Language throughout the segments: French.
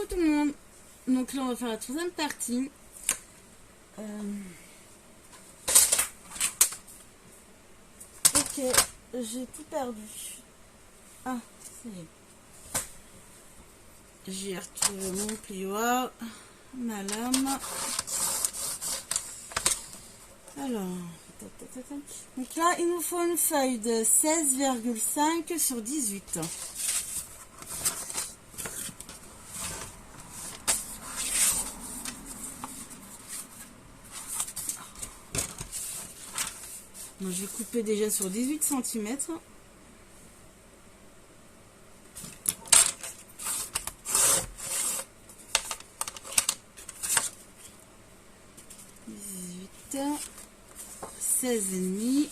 tout le monde. Donc là on va faire la troisième partie. Ok, j'ai tout perdu. Ah, ça y est. J'ai retrouvé mon plioir, ma lame. Alors, donc là il nous faut une feuille de 16,5 sur 18. Donc, je vais couper déjà sur 18 cm. Seize et demi.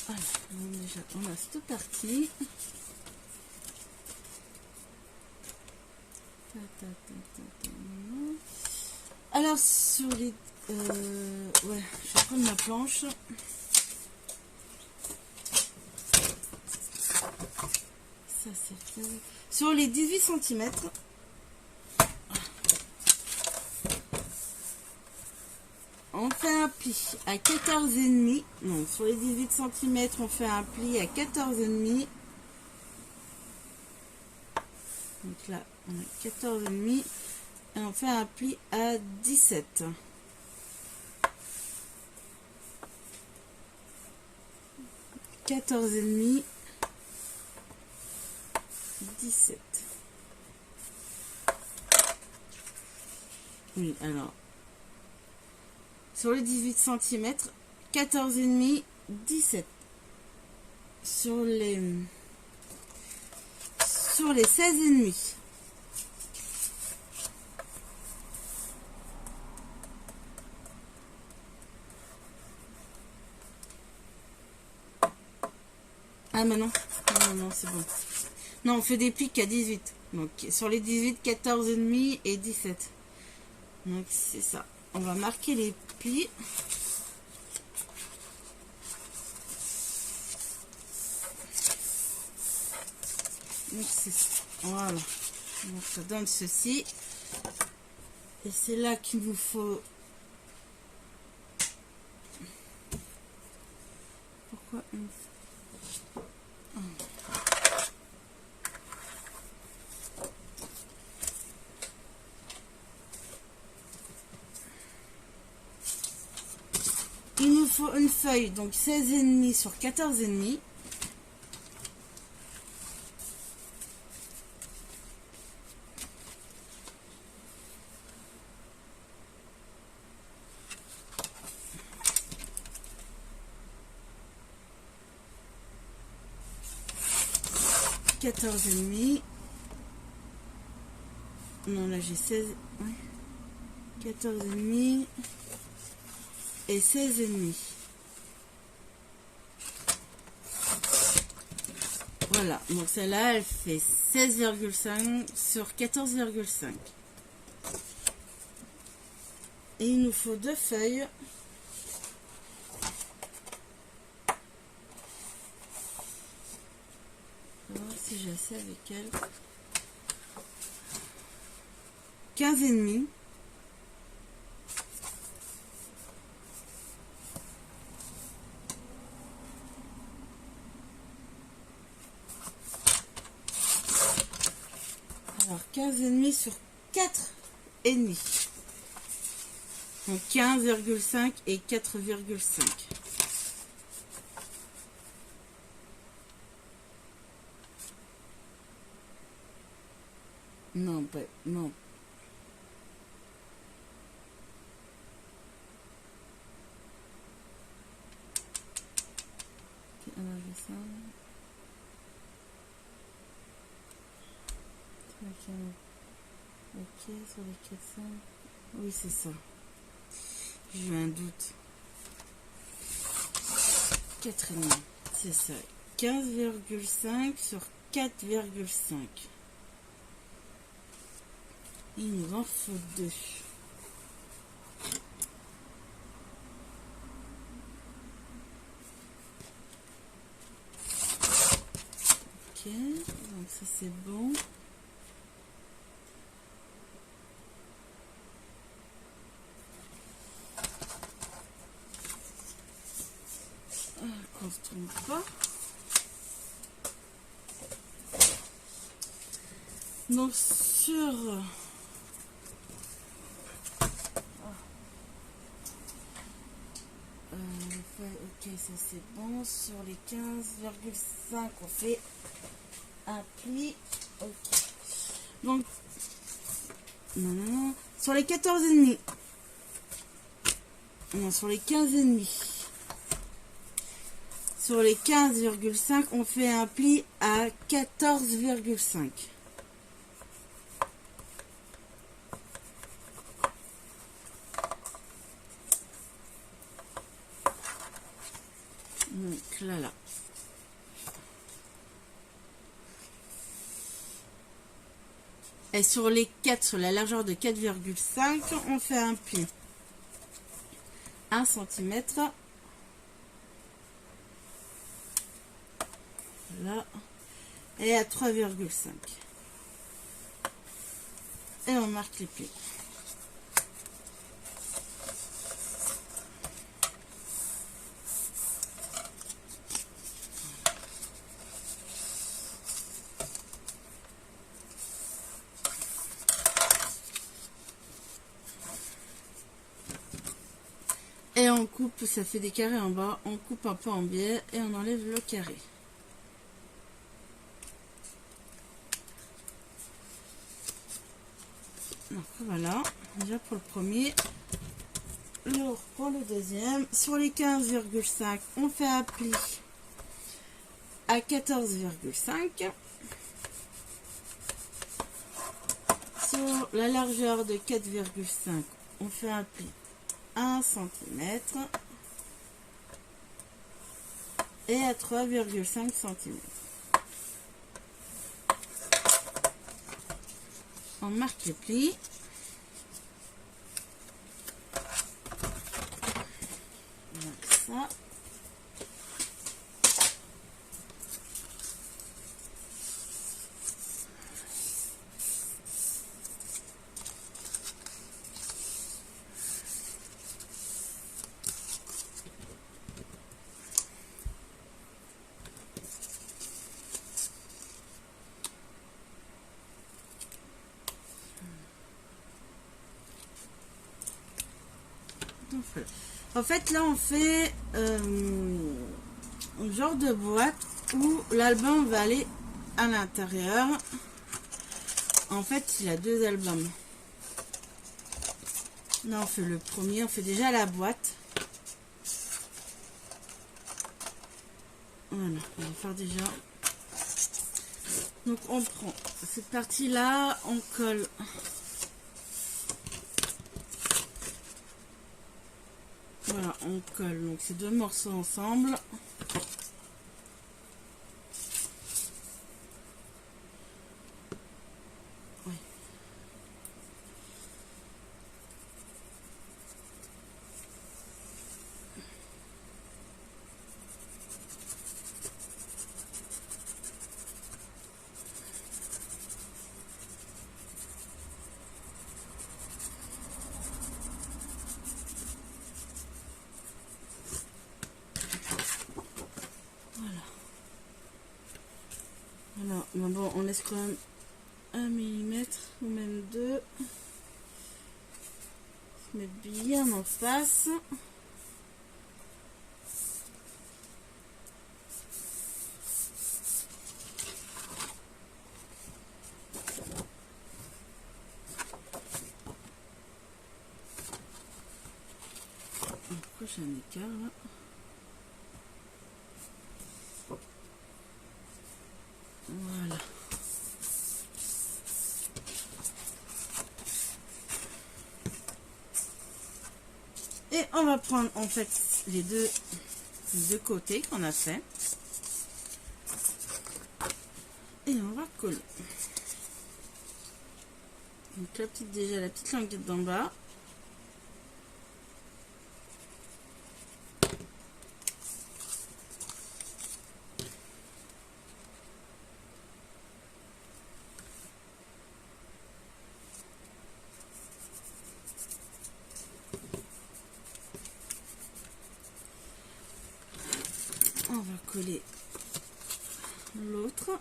Voilà, donc déjà on a cette partie. Alors sur les ouais, je vais prendre ma planche. Ça c'est sur les 18 cm. On fait un pli à 14,5. Donc sur les 18 cm, on fait un pli à 14,5. Donc là, on a 14,5 et on fait un pli à 17. « 14,5 » 17. Oui, alors sur les 18 cm, 14,5, 17. Sur les 16,5. Ah mais non, non, c'est bon. Non, on fait des pics à 18. Donc sur les 18, 14,5 et 17. Donc c'est ça. On va marquer les plis. Donc c'est ça. Voilà. Donc ça donne ceci. Et c'est là qu'il nous faut. Pourquoi une... Il nous faut une feuille, donc 16,5 sur 14,5. Non, là j'ai 16. Ouais. 14,5 et 16,5. Voilà, donc celle-là, elle fait 16,5 sur 14,5. Et il nous faut deux feuilles. On va voir si j'ai assez avec elle. 15,5. Alors 15,5 sur 4,5. Donc 15,5 et 4,5. Non, pas, non. Alors, je ça. Ok, sur les 400. Oui, c'est ça. J'ai eu un doute. 4,5. C'est ça. 15,5 sur 4,5. Il nous en faut deux. ça c'est bon. Qu'on se trompe pas. Donc sur ok, ça c'est bon. Sur les 15,5 on fait un pli. Ok. Donc non, sur les 14,5. Non, sur les 15,5. Sur les 15,5 on fait un pli à 14,5. Donc là. Et sur les 4, sur la largeur de 4,5, on fait un pli 1 cm. Là. Et à 3,5. Et on marque les plis. Et on coupe, ça fait des carrés en bas, on coupe un peu en biais et on enlève le carré. Donc voilà, déjà pour le premier. Pour le deuxième, sur les 15,5, on fait un pli à 14,5. Sur la largeur de 4,5, on fait un pli 1 cm. Et à 3,5 cm. On marque les plis. Donc ça. En fait, là, on fait un genre de boîte où l'album va aller à l'intérieur. En fait, il a deux albums. Là, on fait le premier. On fait déjà la boîte. Voilà, on va faire déjà. Donc, on prend cette partie-là, on colle. Voilà, on colle donc ces deux morceaux ensemble. Ouais. Voilà, bon, on laisse quand même 1 mm ou même 2. Se mettre bien en face. Pourquoi j'ai un écart là? Voilà. Et on va prendre en fait les deux côtés qu'on a fait. Et on va coller. Donc la petite languette d'en bas. coller l'autre.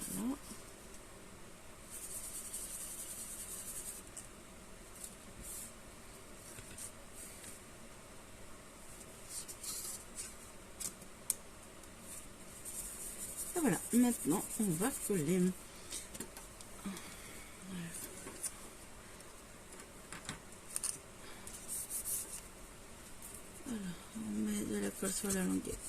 Voilà. Et voilà, maintenant on va coller. Voilà, on met de la colle sur la languette.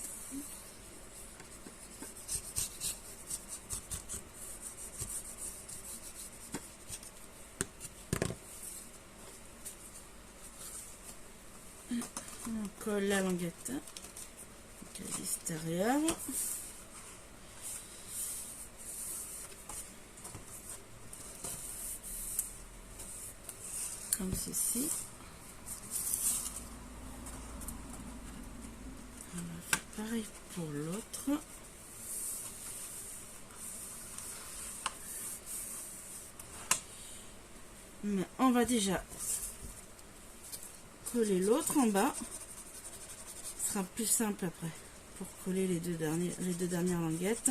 On colle la languette à l'extérieur. Comme ceci. On va faire pareil pour l'autre. Mais on va déjà coller l'autre en bas. Ce sera plus simple après pour coller les deux dernières languettes.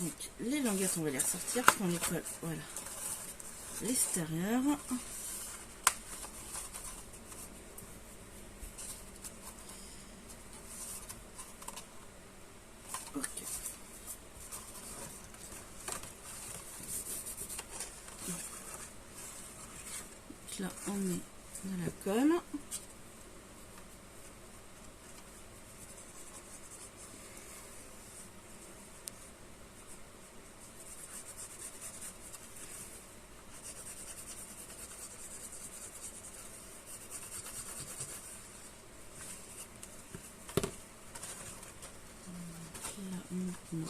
Donc les languettes on va les ressortir pour les colle, voilà, l'extérieur. Ok. Donc là on met de la colle. Maintenant.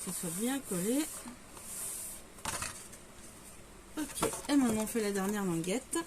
Que ce soit bien collé. Ok, et maintenant on fait la dernière languette.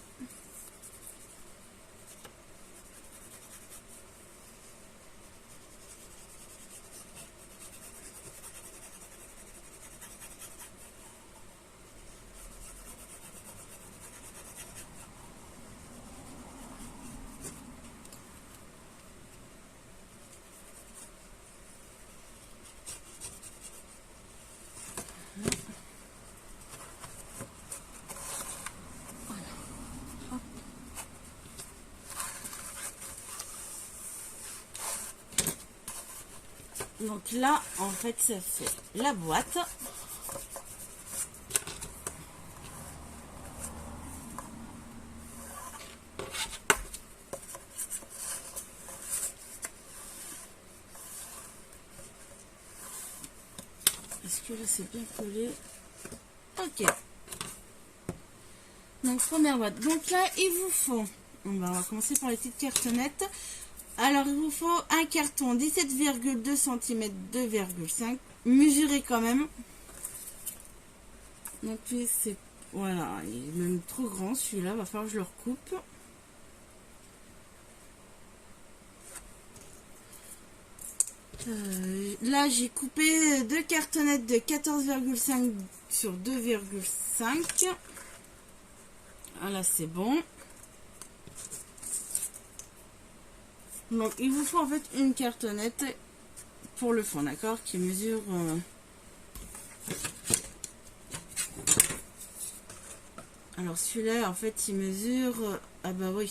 Donc là, en fait, ça fait la boîte. Est-ce que là, c'est bien collé? Ok. Donc, première boîte. Donc là, il vous faut... On va commencer par les petites cartonnettes. Alors, il vous faut un carton 17,2 cm, 2,5. Mesuré quand même. Donc, c'est... Voilà, il est même trop grand celui-là. Va falloir que je le recoupe. Là, j'ai coupé 2 cartonnettes de 14,5 sur 2,5. Voilà, c'est bon. Donc, il vous faut en fait une cartonnette pour le fond, d'accord, qui mesure... Alors, celui-là, en fait, il mesure... Ah bah oui,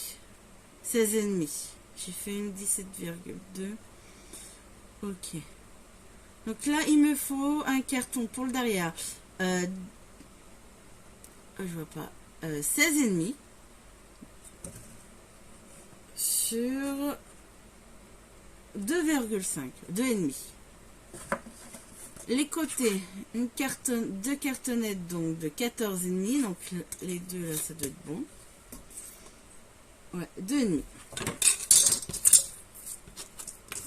16,5. J'ai fait une 17,2. Ok. Donc là, il me faut un carton pour le derrière. Je vois pas. 16,5 sur 2,5. 2,5. Les côtés, deux cartonnettes donc de 14,5. Donc les deux là, ça doit être bon. Ouais, 2,5.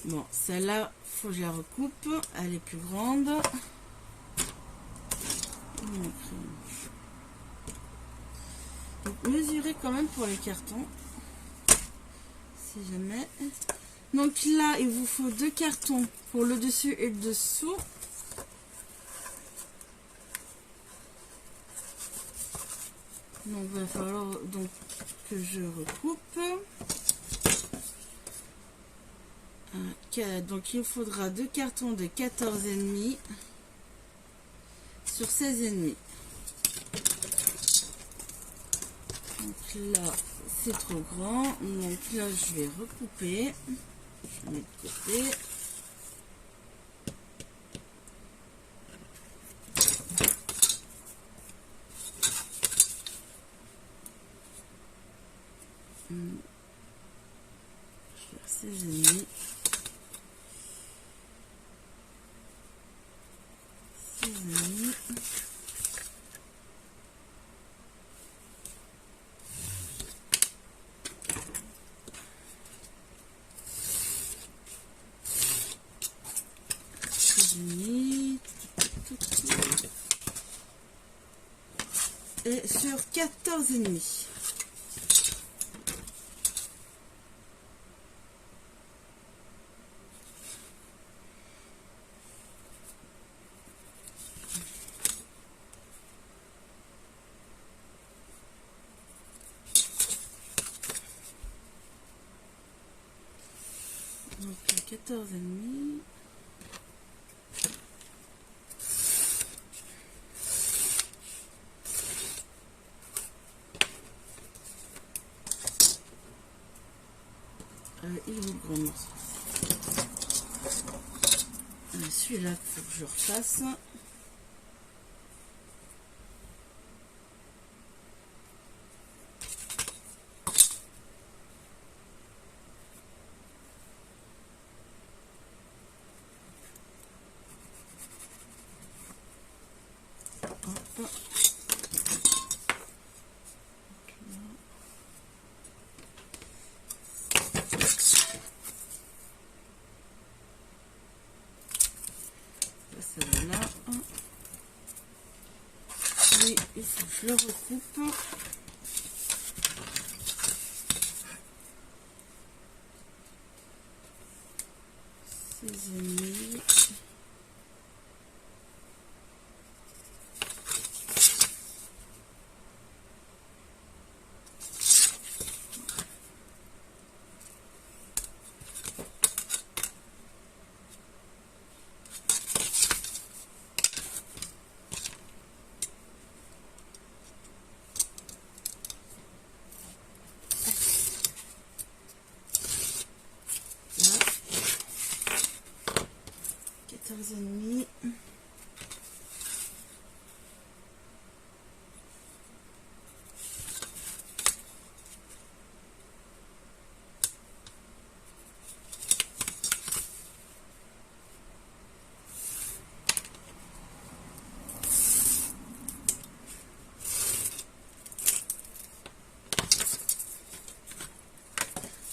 Bon, celle-là, faut que je la recoupe. Elle est plus grande. Donc, mesurer quand même pour les cartons. Si jamais. Donc là, il vous faut 2 cartons pour le dessus et le dessous. Donc, il va falloir donc que je recoupe. Donc, il faudra 2 cartons de 14,5 sur 16,5. Donc là, c'est trop grand. Donc là, je vais recouper. Je mets de côté. Je vais faire 16,5. 16,5. Et sur 14,5. Donc 14,5. Il est le gros morceau. Celui-là, il faut que je refasse. Hop. Celle-là. Et il faut que je le recoupe. Là. 14,5.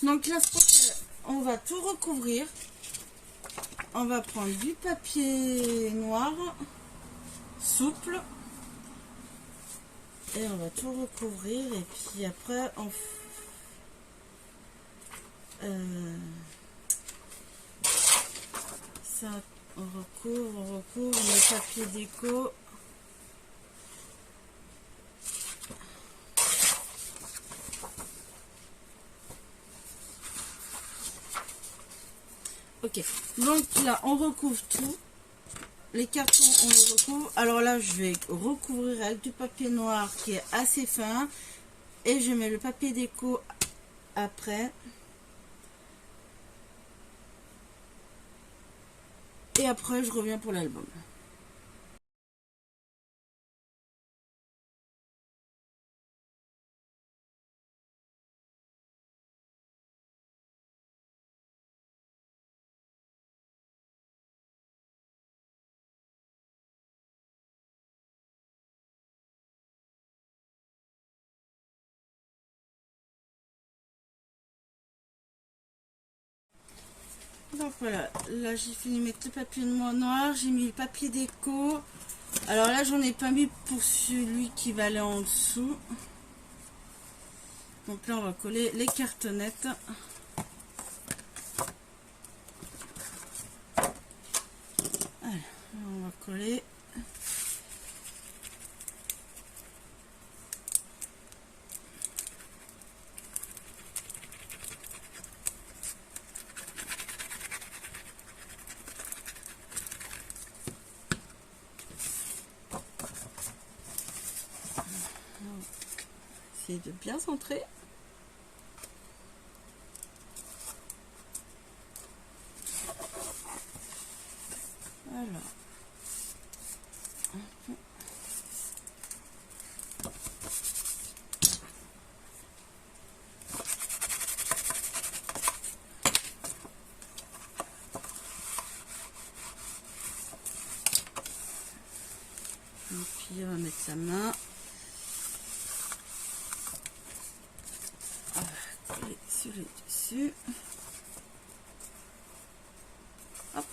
Donc là, on va tout recouvrir. On va prendre du papier noir souple et on va tout recouvrir. Et puis après, Ça, on recouvre le papier déco. Ok, donc là on recouvre tout. Les cartons on les recouvre. Alors là je vais recouvrir avec du papier noir qui est assez fin. Et je mets le papier déco après. Et après je reviens pour l'album. Donc voilà, là j'ai fini de mettre le papier noir, j'ai mis le papier déco. Alors là j'en ai pas mis pour celui qui va aller en dessous. Donc là on va coller les cartonnettes. Allez, on va coller. Essayer de bien centrer. Alors. Et puis on va mettre sa main. On va coller sur le dessus. Hop.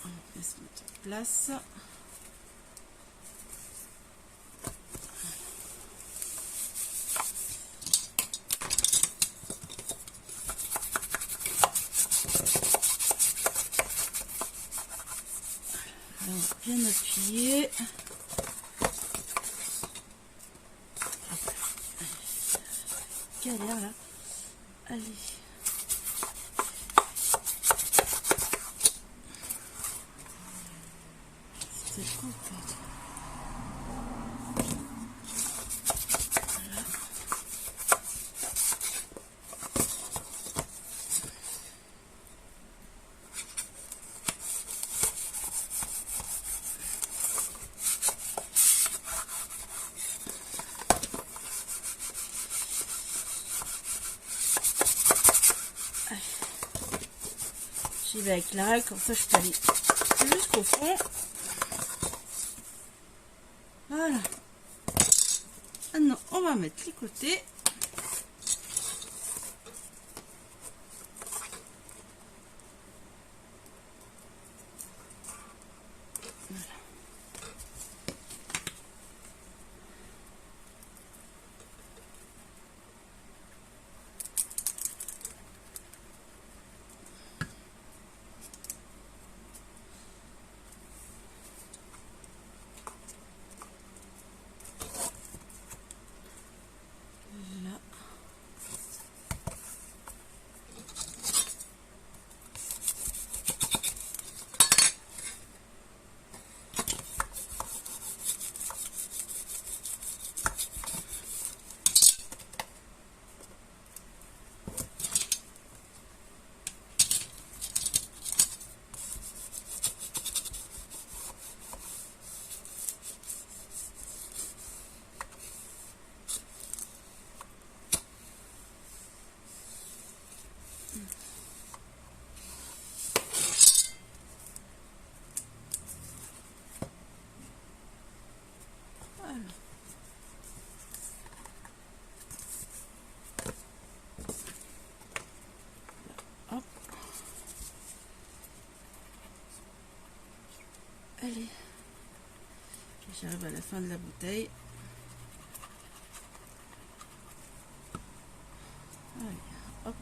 On va se mettre en place. On va bien appuyer. Galère là. Allez. C'est trop peut-être. Voilà. J'y vais avec la règle, comme ça je peux aller jusqu'au fond. Voilà. Maintenant, on va mettre les côtés. Voilà. Allez. J'arrive à la fin de la bouteille. Allez, hop.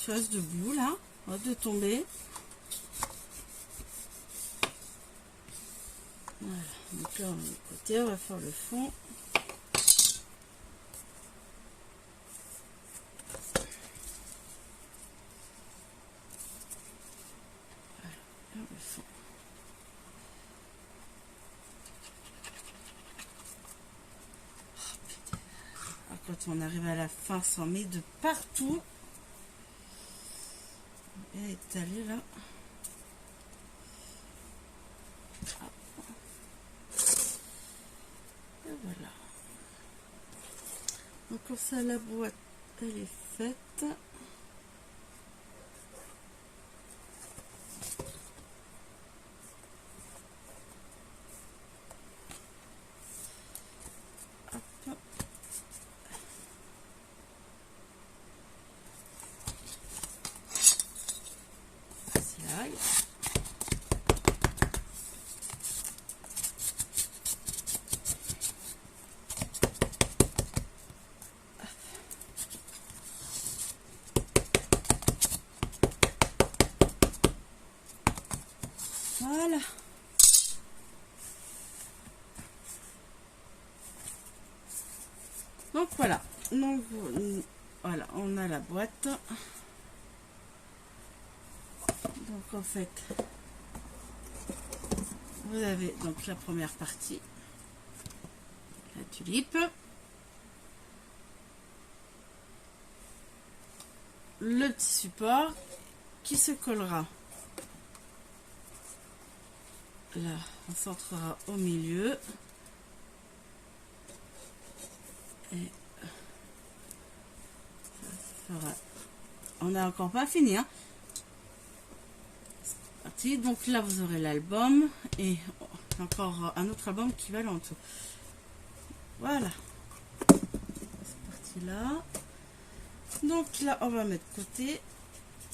Tu restes debout là, hop de tomber. Voilà, donc là on met de côté, on va faire le fond. Voilà, le fond. Oh, putain. Alors, quand on arrive à la fin, ça en met de partout. Elle est allée là. Et voilà. Donc comme ça la boîte elle est faite. Hop. Aïe. Voilà. Donc voilà. Donc voilà, on a la boîte. Donc en fait, vous avez donc la première partie, la tulipe, le petit support qui se collera. Là, on centrera au milieu. Et ça fera... On n'a encore pas fini, hein. C'est parti. Donc là, vous aurez l'album et encore un autre album qui va là en dessous. Voilà. C'est parti là. Donc là, on va mettre de côté.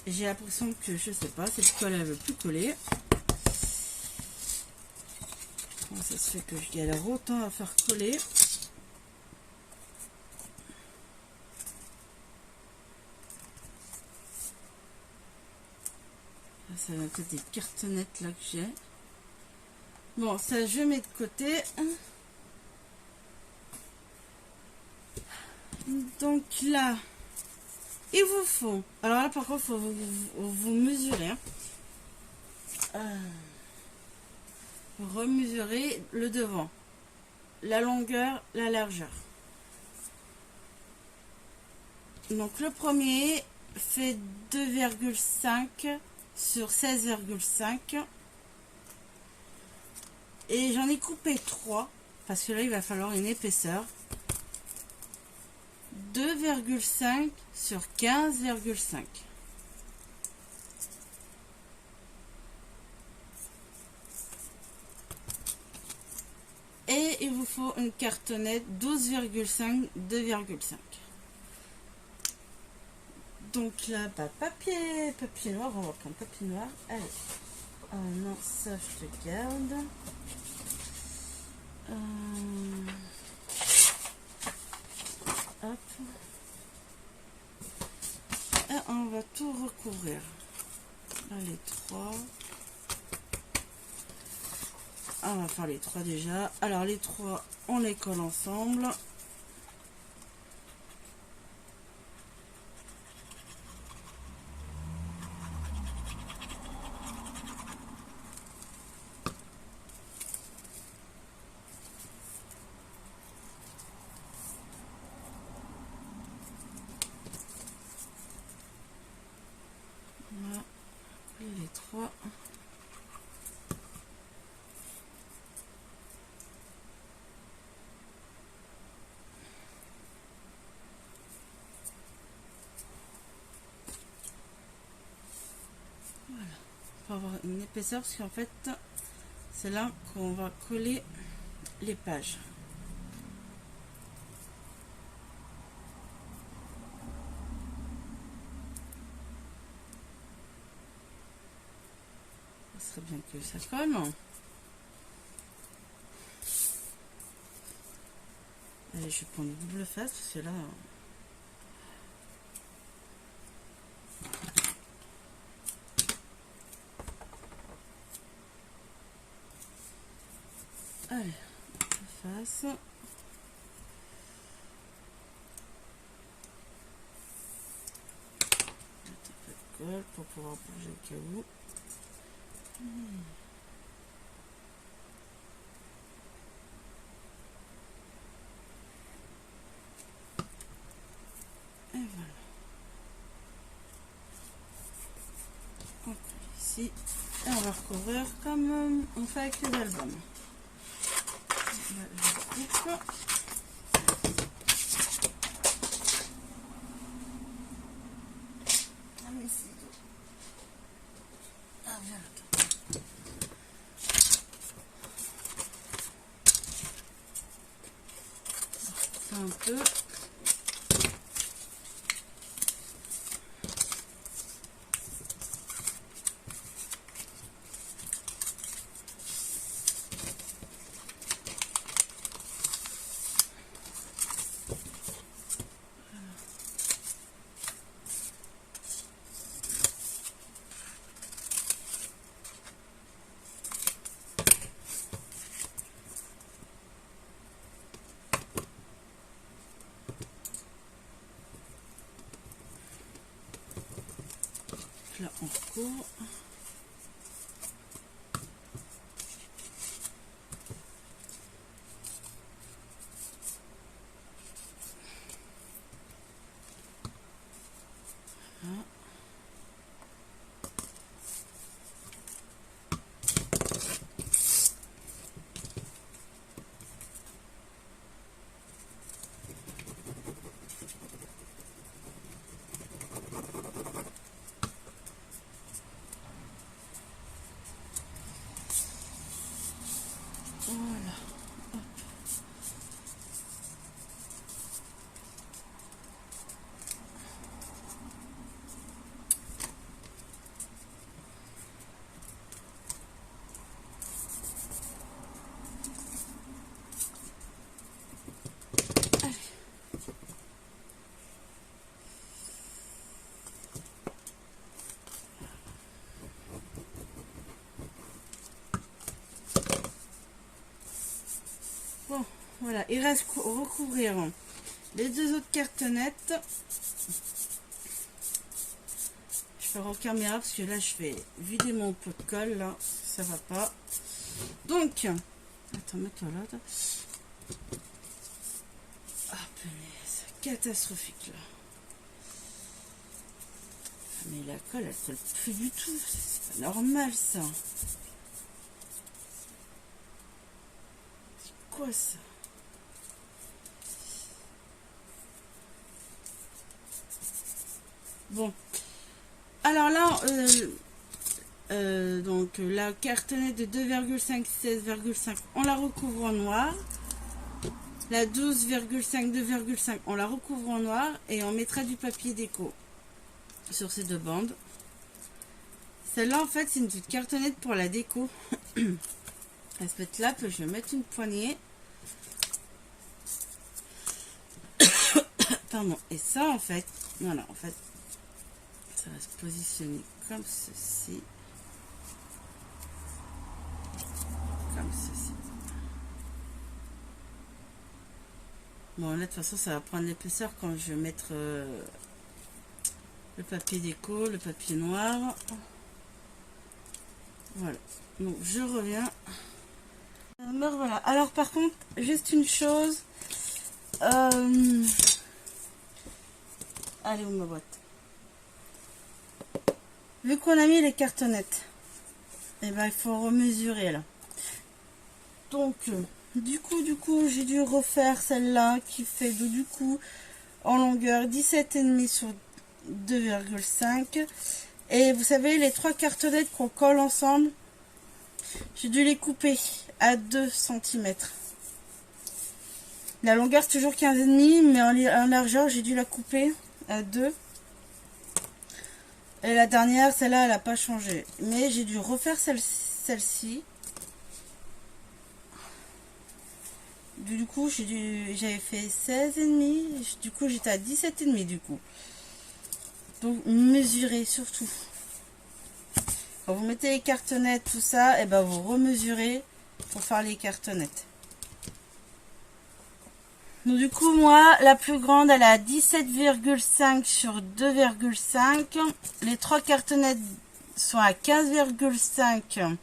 J'ai l'impression que, je sais pas, cette colle, elle veut plus coller. Comment ça se fait que je galère autant à faire coller? Ça va peut-être des cartonnettes là que j'ai. Bon, ça je mets de côté. Donc là, il vous faut... Alors là par contre, il faut vous mesurer. Vous remesurez le devant, la longueur, la largeur. Donc le premier fait 2,5 sur 16,5 et j'en ai coupé 3 parce que là il va falloir une épaisseur. 2,5 sur 15,5. Et il vous faut une cartonnette 12,5, 2,5. Donc là, bah, papier noir, on va prendre papier noir. Allez. Oh non, ça je te garde. Hop. Et on va tout recouvrir. Là, les 3. On va faire les 3 déjà. Alors les 3, on les colle ensemble. Voilà, les 3. avoir une épaisseur, parce qu'en fait, c'est là qu'on va coller les pages. Ça serait bien que ça colle. Allez, je vais prendre une double face, parce que là... Allez, face. Un peu de colle pour pouvoir bouger au cas où. Et voilà. On colle ici. Et on va recouvrir comme on fait avec les albums. Là, je coupe. Un peu. Là, on recouvre. Voilà. Bon, voilà, il reste recouvrir les deux autres cartonnettes. Je fais en caméra parce que là je vais vider mon pot de colle, là ça va pas. Donc, attends, mets-toi là. Ah, punaise, catastrophique là. Mais la colle elle colle plus du tout, c'est pas normal ça. C'est quoi ça? Bon, alors là, donc la cartonnette de 2,5, 16,5, on la recouvre en noir. La 12,5, 2,5, on la recouvre en noir et on mettra du papier déco sur ces deux bandes. Celle-là, en fait, c'est une petite cartonnette pour la déco. Elle se met là, je vais mettre une poignée. Pardon. Et ça, en fait, voilà, en fait, ça va se positionner comme ceci. Comme ceci. Bon, là, de toute façon, ça va prendre l'épaisseur quand je vais mettre le papier déco, le papier noir. Voilà. Donc, je reviens. Voilà. Alors, par contre, juste une chose. Allez, où ma boîte? Vu qu'on a mis les cartonnettes, et ben, il faut remesurer, là. Donc, du coup, j'ai dû refaire celle-là qui fait du coup en longueur 17,5 sur 2,5 Et vous savez, les 3 cartonnettes qu'on colle ensemble, j'ai dû les couper à 2 cm. La longueur c'est toujours 15,5, mais en largeur j'ai dû la couper à 2. Et la dernière, celle-là, elle n'a pas changé. Mais j'ai dû refaire celle-ci. Du coup, j'avais fait 16,5. Du coup, j'étais à 17,5 du coup. Donc, mesurez surtout. Quand vous mettez les cartonnettes, tout ça, et ben vous remesurez pour faire les cartonnettes. Donc du coup, moi, la plus grande, elle est à 17,5 sur 2,5. Les 3 cartonnettes sont à 15,5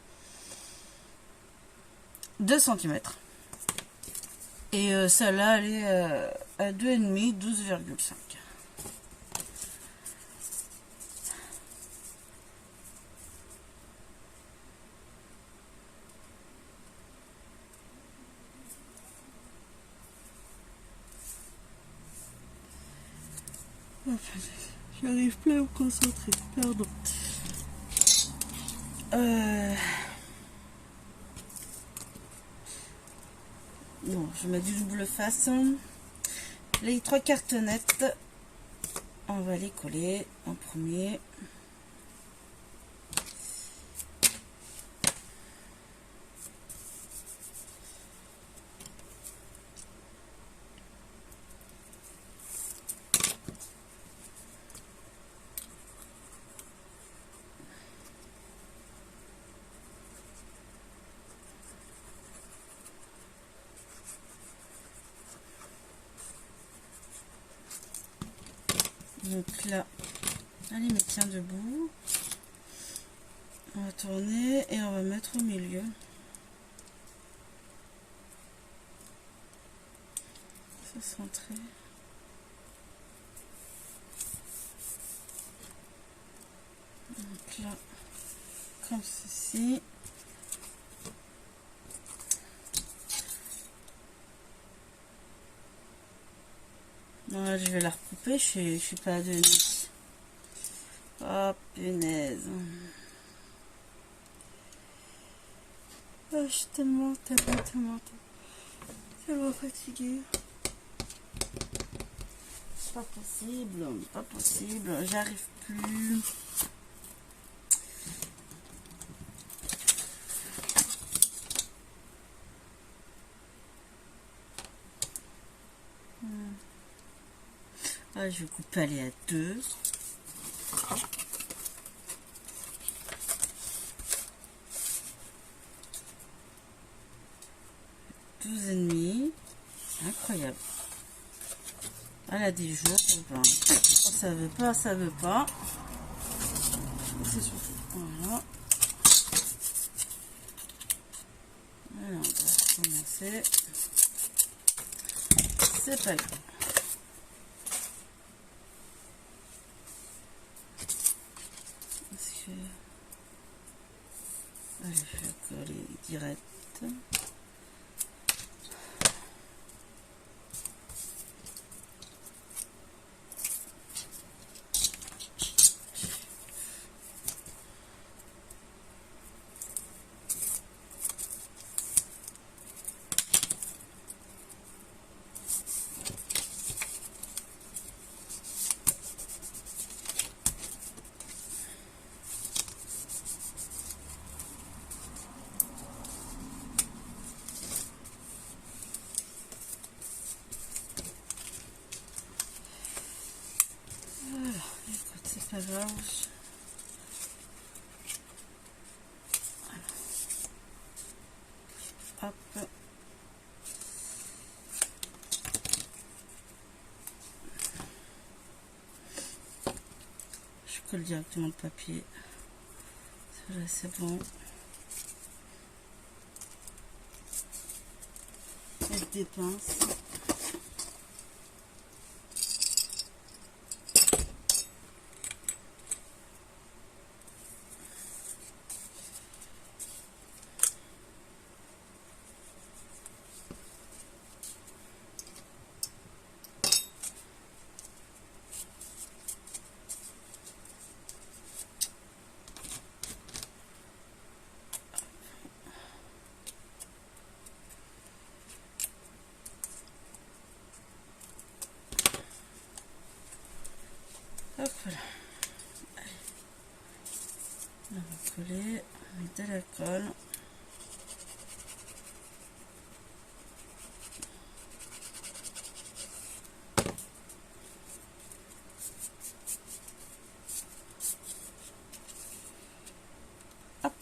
2 cm. Et celle-là, elle est à 2,5, 12,5. J'arrive plus à me concentrer, pardon. Bon, je mets du double face. Les 3 cartonnettes, on va les coller en premier. Donc là, allez, mais tiens debout. On va tourner et on va mettre au milieu. Se centrer. Donc là, comme ceci. Non, là, je vais la recouper, je suis pas à 2,5. Oh, punaise. Oh, je suis tellement fatiguée. Pas possible, j'arrive plus. Ah, je vais couper, aller à 2. Incroyable. Elle a des jours. Ben, ça veut pas, ça veut pas. C'est surtout. Voilà. Alors, on va commencer. C'est pas grave. Allez, je vais coller direct. Pas grave. Hop. Je colle directement le papier. Là, c'est bon. Avec des pinces. de la colle. Hop.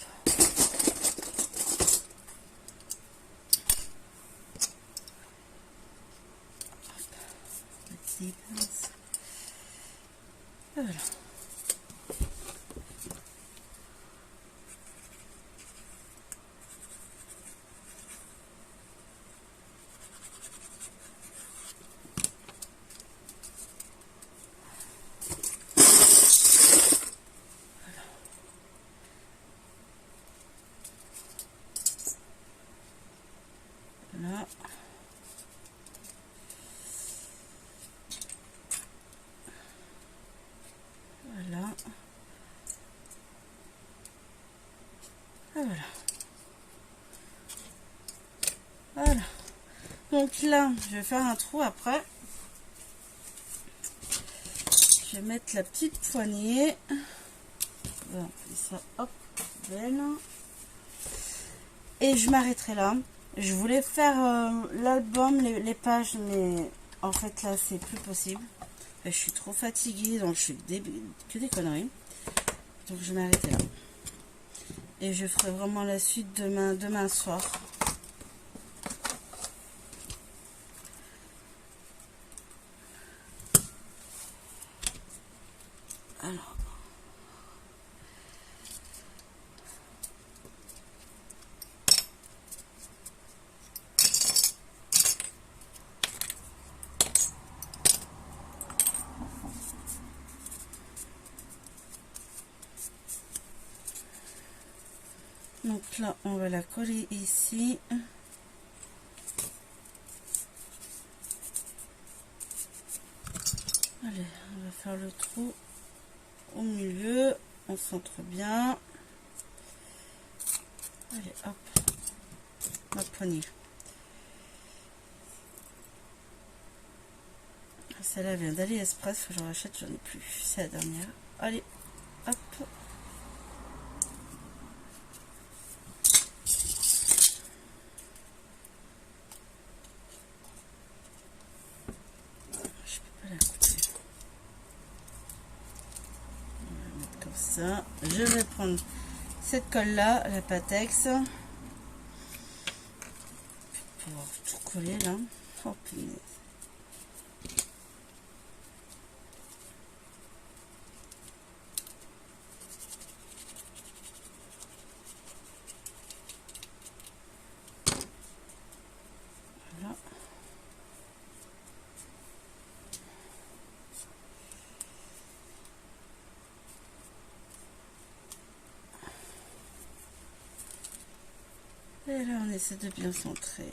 Des pinces. Et voilà. Voilà. Voilà. Et voilà. Voilà. Donc là, je vais faire un trou après. Je vais mettre la petite poignée. Voilà, et ça, hop, belle. Et je m'arrêterai là. Je voulais faire l'album, les pages, mais en fait là, c'est plus possible. Je suis trop fatiguée, donc je fais que des conneries. Donc je vais m'arrêter là. Et je ferai vraiment la suite demain soir. Alors. Donc là, on va la coller ici. Allez, on va faire le trou au milieu. On centre bien. Allez, hop. Ma poignée. Celle-là vient d'AliExpress. Faut que j'en rachète, j'en ai plus. C'est la dernière. Allez, hop. Ça, je vais prendre cette colle là, la Patex, pour pouvoir tout coller là. Oh punaise. Voilà. Et là, on essaie de bien centrer.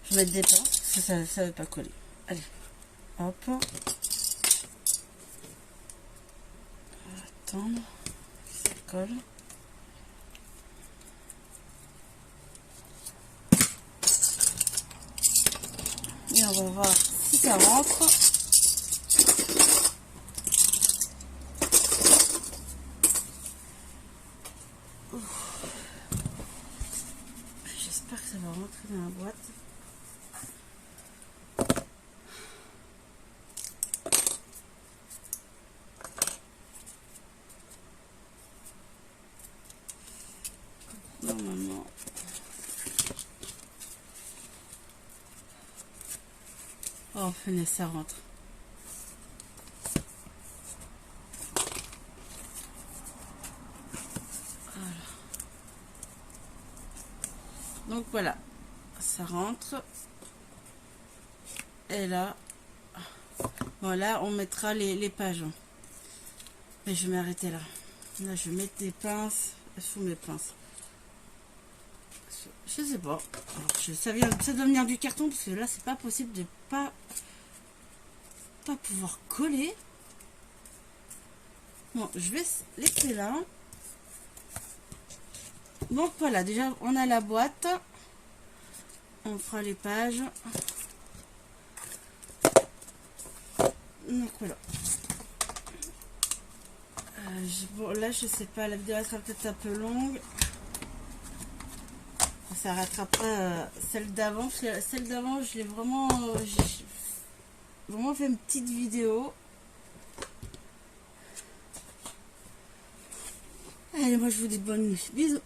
Je vais mettre des pinces, parce que ça ne veut pas coller. Allez, hop. On va attendre que ça colle. Et on va voir si ça rentre. J'espère que ça va rentrer dans la boîte. Normalement. Oh, venez, ça rentre. Voilà. Donc voilà, ça rentre. Et là, voilà, on mettra les pages. Mais je vais m'arrêter là. Là, je vais mettre des pinces sous mes pinces. Je sais pas. Alors, ça doit venir du carton parce que là, c'est pas possible de pas pouvoir coller. Bon, je vais laisser là. Donc voilà, déjà on a la boîte. On fera les pages. Donc voilà. Bon, là je sais pas, la vidéo elle sera peut-être un peu longue. Ça rattrapera celle d'avant. Celle d'avant, je l'ai vraiment, j'ai vraiment fait une petite vidéo. Allez, moi je vous dis bonne nuit. Bisous.